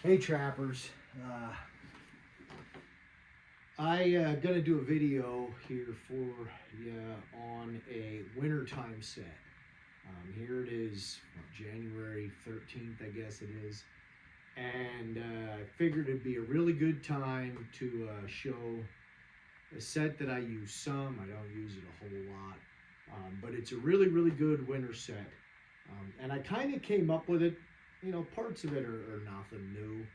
Hey trappers, I gonna do a video here for you on a wintertime set. Here it is, January 13th, I guess it is, and I figured it'd be a really good time to show a set that I use some. I don't use it a whole lot, but it's a really good winter set, and I kind of came up with it. You know, parts of it are nothing new,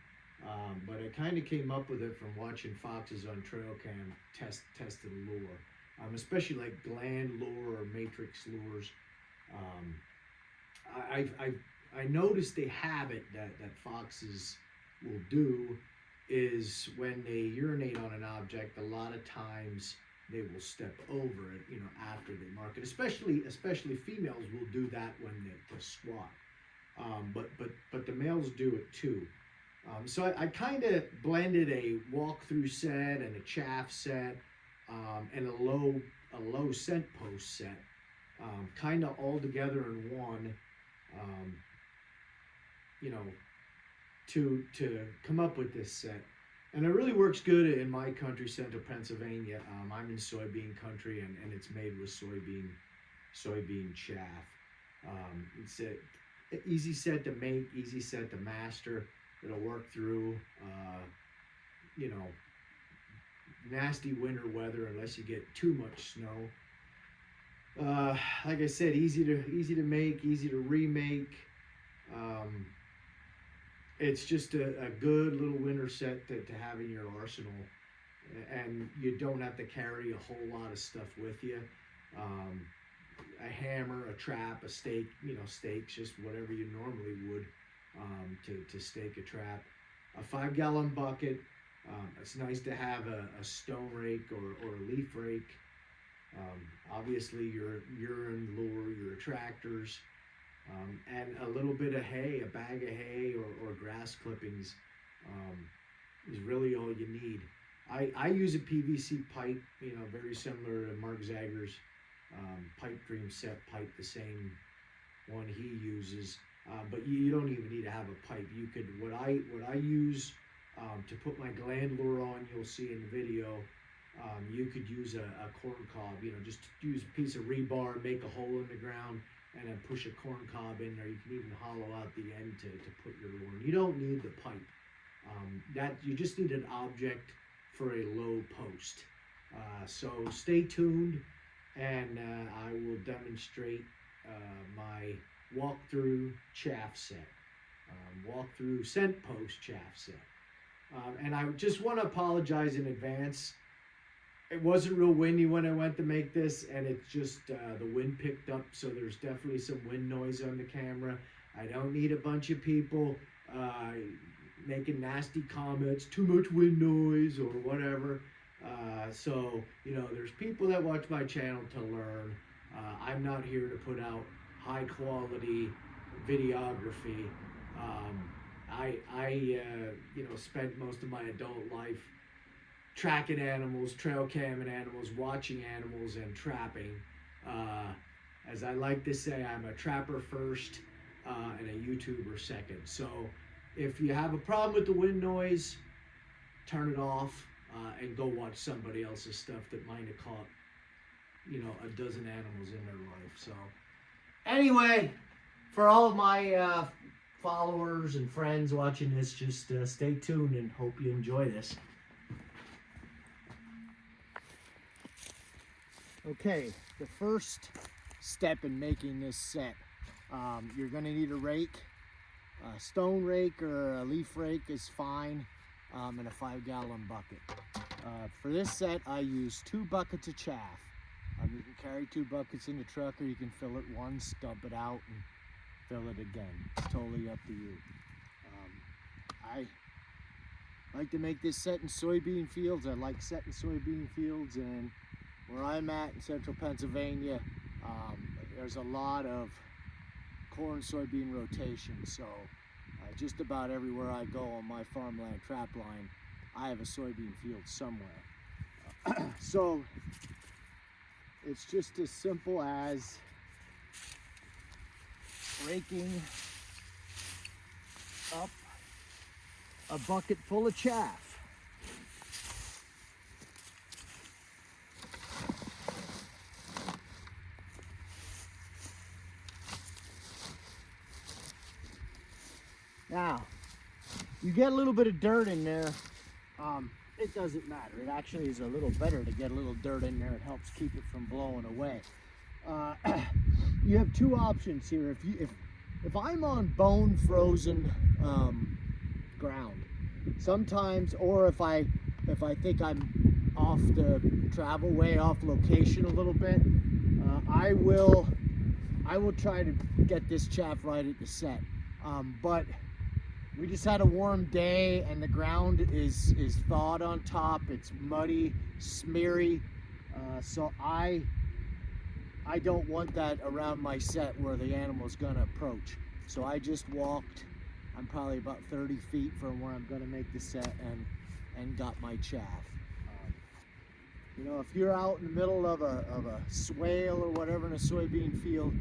but I kind of came up with it from watching foxes on trail cam testing lure, especially like gland lure or matrix lures. I noticed a habit that foxes will do is when they urinate on an object, a lot of times they will step over it, you know, after they mark it. Especially females will do that when they squat. But the males do it too. So I kind of blended a Walk-Thru set and a Chaff set, and a low scent post set, kind of all together in one, you know, to come up with this set. And it really works good in my country, central Pennsylvania. I'm in soybean country, and it's made with soybean chaff. It's a easy set to make, easy set to master. It'll work through, you know, nasty winter weather unless you get too much snow. Like I said, easy to make, easy to remake. It's just a good little winter set to have in your arsenal, and you don't have to carry a whole lot of stuff with you. A hammer, a trap, a stake, you know, stakes, just whatever you normally would to stake a trap. A 5-gallon bucket. It's nice to have a stone rake or a leaf rake. Obviously your urine lure, your attractors, and a little bit of hay, a bag of hay or grass clippings is really all you need. I use a PVC pipe, you know, very similar to Mark Zager's pipe dream set pipe, the same one he uses, but you don't even need to have a pipe. You could, what I use to put my gland lure on, you'll see in the video, you could use a corn cob, you know, just use a piece of rebar, make a hole in the ground, and then push a corn cob in there. You can even hollow out the end to put your lure in. You don't need the pipe. That you just need an object for a low post. So stay tuned, and I will demonstrate my Walk-Thru chaff set, Walk-Thru scent post chaff set. And I just want to apologize in advance. It wasn't real windy when I went to make this, and it's just the wind picked up, so there's definitely some wind noise on the camera. I don't need a bunch of people making nasty comments, too much wind noise or whatever. So, you know, there's people that watch my channel to learn. I'm not here to put out high quality videography. I you know, spent most of my adult life tracking animals, trail camming animals, watching animals, and trapping. As I like to say, I'm a trapper first and a YouTuber second. So if you have a problem with the wind noise, turn it off and go watch somebody else's stuff that might have caught, you know, a dozen animals in their life. So anyway, for all of my followers and friends watching this, just stay tuned and hope you enjoy this. Okay, the first step in making this set, you're going to need a rake. A stone rake or a leaf rake is fine, and a 5-gallon bucket. For this set, I use 2 buckets of chaff. You can carry 2 buckets in the truck, or you can fill it once, dump it out, and fill it again. It's totally up to you. I like to make this set in soybean fields. I like setting soybean fields, and where I'm at in central Pennsylvania, there's a lot of corn soybean rotation. So just about everywhere I go on my farmland trap line, I have a soybean field somewhere. So it's just as simple as raking up a bucket full of chaff. Now, you get a little bit of dirt in there, it doesn't matter. It actually is a little better to get a little dirt in there. It helps keep it from blowing away. You have two options here. If I'm on bone frozen ground, sometimes, or if I think I'm off the travel way, off location a little bit, I will try to get this chaff right at the set. But we just had a warm day and the ground is thawed on top. It's muddy, smeary, so I don't want that around my set where the animal's gonna approach. So I just walked, I'm probably about 30 feet from where I'm gonna make the set, and got my chaff. You know, if you're out in the middle of a swale or whatever in a soybean field,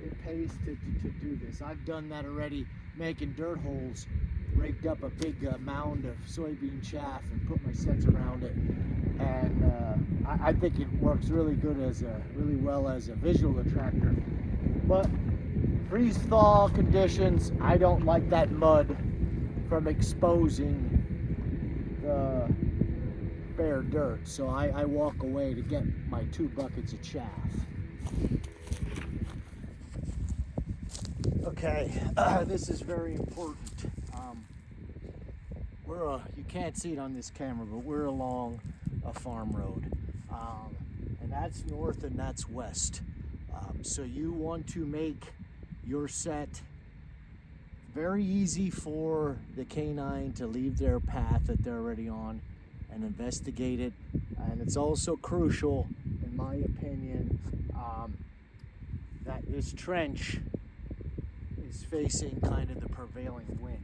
it pays to do this. I've done that already, making dirt holes, rigged up a big mound of soybean chaff and put my sets around it. And I think it works really good really well as a visual attractor. But freeze-thaw conditions, I don't like that mud from exposing the bare dirt, so I walk away to get my 2 buckets of chaff. Okay, this is very important. You can't see it on this camera, but we're along a farm road, and that's north and that's west. So you want to make your set very easy for the canine to leave their path that they're already on and investigate it. And it's also crucial, in my opinion, that this trench is facing kind of the prevailing wind.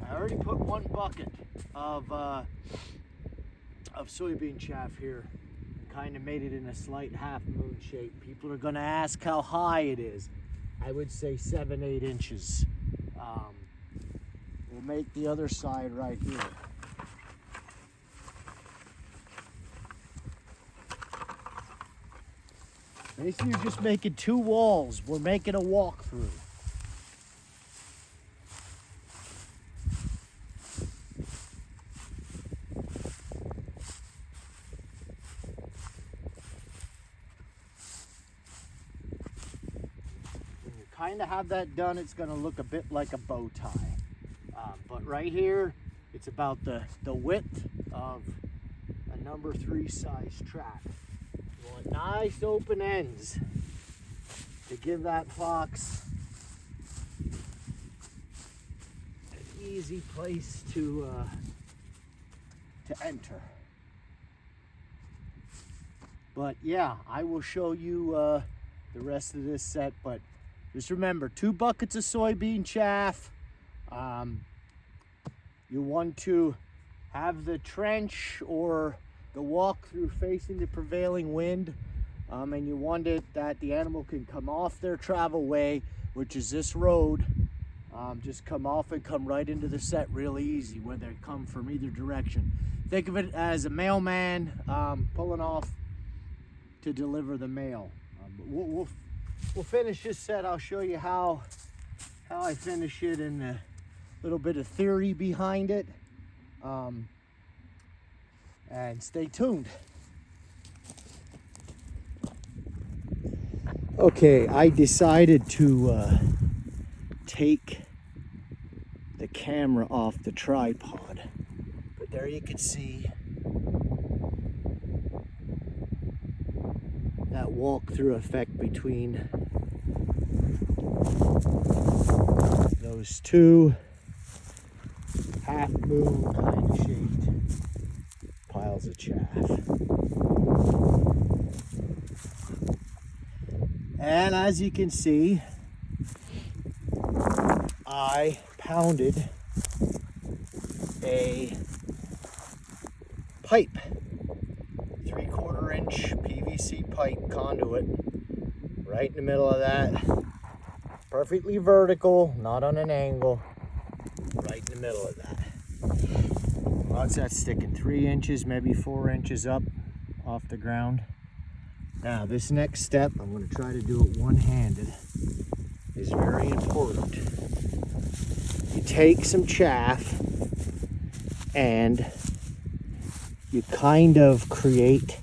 I already put 1 bucket of soybean chaff here and kind of made it in a slight half moon shape. People are going to ask how high it is. I would say 7-8 inches. We'll make the other side right here. Basically, you're just making 2 walls. We're making a walk-through. When you kind of have that done, it's going to look a bit like a bow tie. But right here, it's about the width of a number 3 size track. You want nice open ends to give that fox an easy place to enter. But yeah, I will show you the rest of this set. But just remember, 2 buckets of soybean chaff. You want to have the trench or the walk-through facing the prevailing wind, and you want it that the animal can come off their travel way, which is this road, just come off and come right into the set really easy, whether they come from either direction. Think of it as a mailman pulling off to deliver the mail. But we'll finish this set. I'll show you how I finish it and a little bit of theory behind it. And stay tuned. Okay, I decided to take the camera off the tripod, but there you can see that walk-through effect between those 2 half moon kind of shaped piles of chaff. And as you can see, I pounded a pipe, 3/4 inch PVC pipe conduit right in the middle of that, perfectly vertical, not on an angle, right in the middle of that. What's that sticking? 3 inches, maybe 4 inches up off the ground. Now this next step, I'm going to try to do it one-handed, is very important. You take some chaff and you kind of create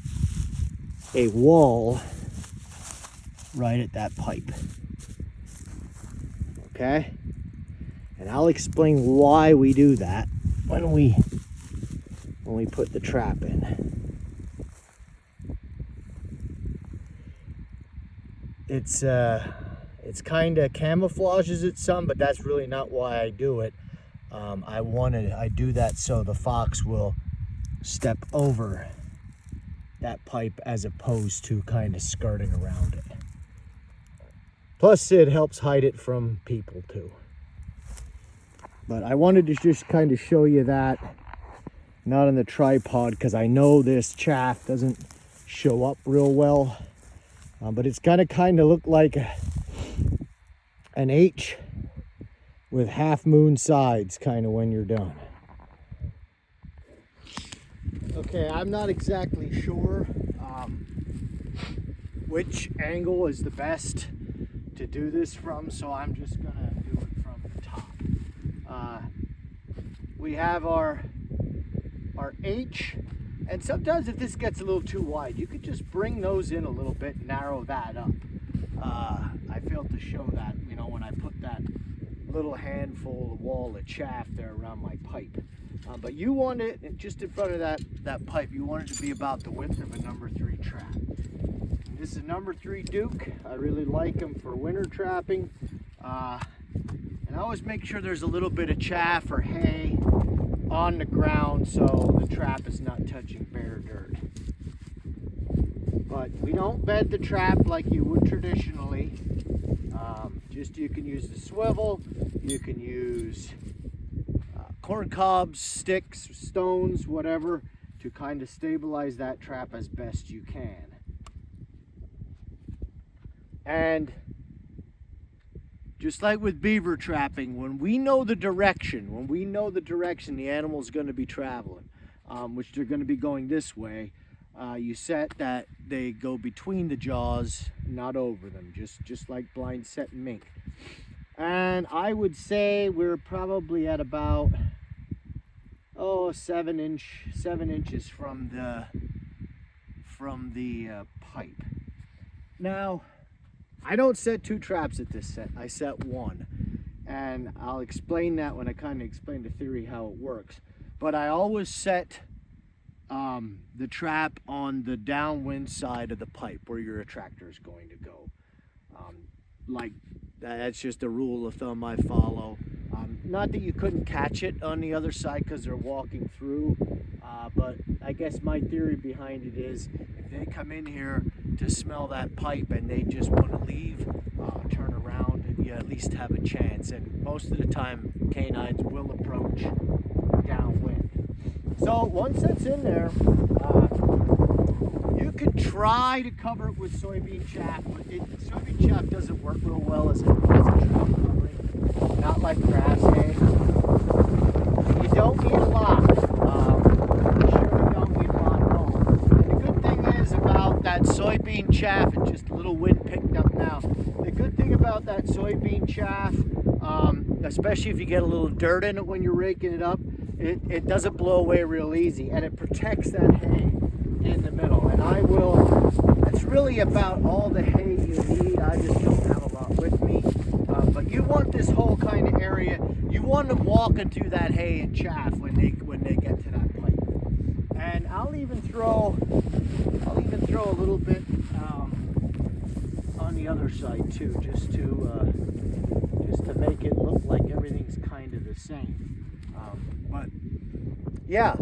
a wall right at that pipe. Okay? And I'll explain why we do that when we put the trap in. It's kind of camouflages it some, but that's really not why I do it. I do that so the fox will step over that pipe as opposed to kind of skirting around it. Plus it helps hide it from people too. But I wanted to just kind of show you that, not on the tripod, because I know this chaff doesn't show up real well. But it's gonna kind of look like an H with half moon sides kind of when you're done. Okay, I'm not exactly sure which angle is the best to do this from, so I'm just gonna do it from the top. We have our H, and sometimes if this gets a little too wide, you could just bring those in a little bit, narrow that up. I failed to show that, you know, when I put that little handful of wall of chaff there around my pipe. But you want it just in front of that pipe, you want it to be about the width of a number 3 trap. And this is a number 3 Duke. I really like them for winter trapping. And I always make sure there's a little bit of chaff or hay on the ground so the trap is not touching bare dirt. But we don't bed the trap like you would traditionally. You can use the swivel, you can use corn cobs, sticks, stones, whatever, to kind of stabilize that trap as best you can. And just like with beaver trapping, when we know the direction the animal's going to be traveling, which they're going to be going this way, you set that they go between the jaws, not over them, just like blind setting mink. And I would say we're probably at about 7 inches from the pipe. Now, I don't set 2 traps at this set. I set 1, and I'll explain that when I kind of explain the theory how it works. But I always set the trap on the downwind side of the pipe where your attractor is going to go. Like that's just a rule of thumb I follow. Not that you couldn't catch it on the other side because they're walking through, but I guess my theory behind it is if they come in here to smell that pipe and they just want to leave, turn around, you at least have a chance. And most of the time canines will approach downwind. So once that's in there, you can try to cover it with soybean chaff, but soybean chaff doesn't work real well as a trap covering, not like grass hay. You don't need a lot. You surely don't need a lot at all. And the good thing is about that soybean chaff, and just a little wind picked up now, the good thing about that soybean chaff, especially if you get a little dirt in it when you're raking it up, it doesn't blow away real easy, and it protects that hay in the middle. And that's really about all the hay you need. I just don't have a lot with me. But you want this whole kind of area, you want them walking through that hay and chaff when they get to that pipe. And I'll even throw a little bit on the other side too, just to make it look like everything's kind of the same. But yeah,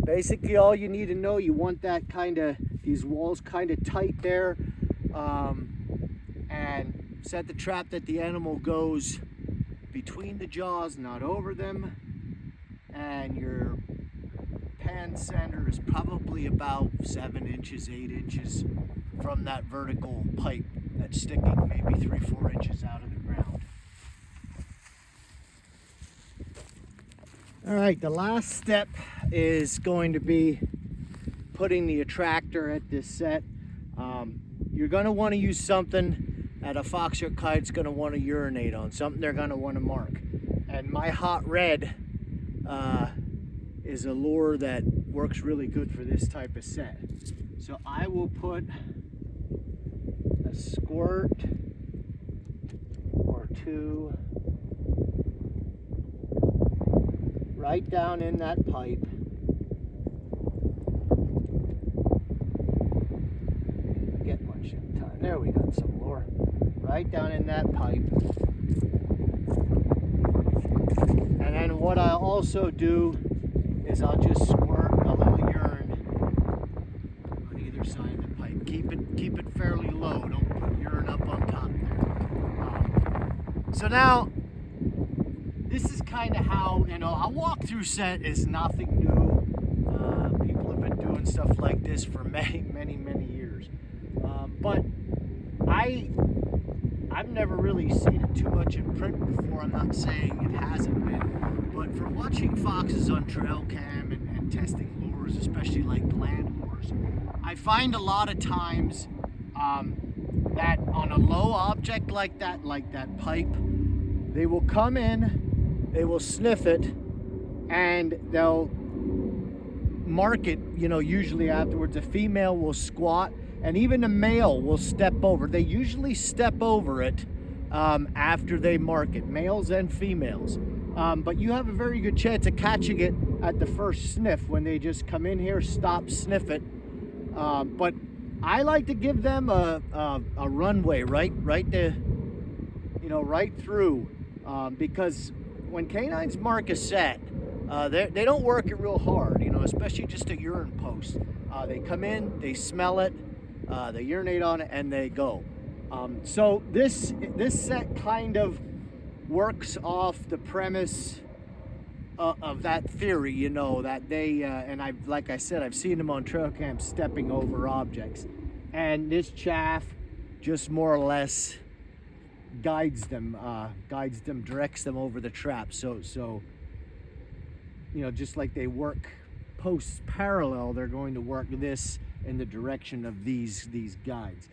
basically all you need to know, you want that these walls kind of tight there, and set the trap that the animal goes between the jaws, not over them, and your pan center is probably about 7 inches, 8 inches from that vertical pipe that's sticking maybe 3-4 inches out of the ground. All right, the last step is going to be putting the attractor at this set. You're going to want to use something that a fox or coyote's going to want to urinate on, something they're going to want to mark. And my hot red is a lure that works really good for this type of set. So I will put a squirt or two right down in that pipe. Get much in time. There, we got some lure. Right down in that pipe. And then what I'll also do is I'll just squirt a little urine on either side of the pipe. Keep it fairly low. Don't put urine up on top there. So now, this is kind of how, a walk-through set is nothing new. People have been doing stuff like this for many, many, many years. But I've never really seen it too much in print before. I'm not saying it hasn't been, but from watching foxes on trail cam and testing lures, especially like land lures, I find a lot of times that on a low object like that pipe, they will come in, they will sniff it, and they'll mark it, usually afterwards. A female will squat, and even a male will step over. They usually step over it after they mark it, males and females. But you have a very good chance of catching it at the first sniff when they just come in here, stop, sniff it. But I like to give them a runway right through, because when canines mark a set, they don't work it real hard, especially just a urine post. They come in, they smell it, they urinate on it, and they go. So this set kind of works off the premise of that theory, that they and like I said, I've seen them on trail cam stepping over objects, and this chaff just more or less guides them, directs them over the trap. So just like they work posts parallel, they're going to work this in the direction of these guides.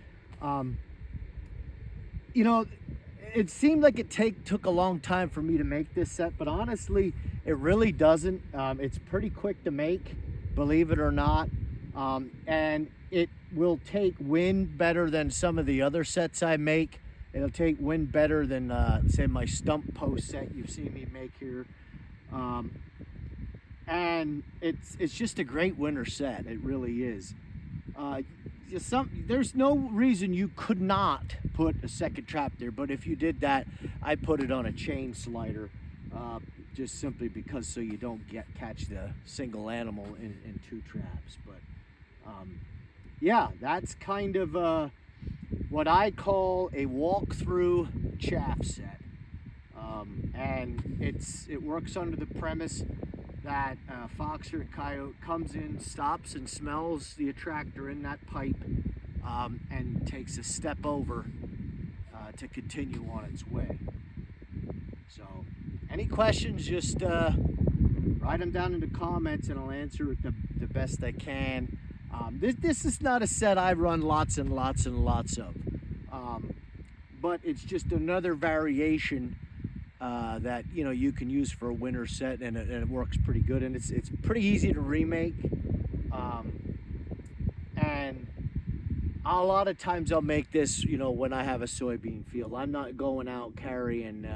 It seemed like it took a long time for me to make this set, but honestly, it really doesn't. It's pretty quick to make, believe it or not, and it will take wind better than some of the other sets I make. It'll take wind better than, say, my stump post set you've seen me make here. And it's just a great winter set. It really is. There's no reason you could not put a second trap there, but if you did that, I put it on a chain slider, just simply because so you don't catch the single animal in two traps. But yeah, that's kind of what I call a walk-through chaff set, and it works under the premise that a fox or a coyote comes in, stops, and smells the attractor in that pipe, and takes a step over to continue on its way. So, any questions, just write them down in the comments and I'll answer it the best I can. This is not a set I run lots and lots and lots of, but it's just another variation that you can use for a winter set, and it works pretty good, and it's pretty easy to remake. And a lot of times I'll make this when I have a soybean field. I'm not going out carrying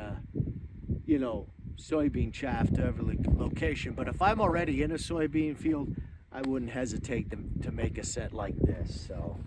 soybean chaff to every location, but if I'm already in a soybean field, I wouldn't hesitate to make a set like this. So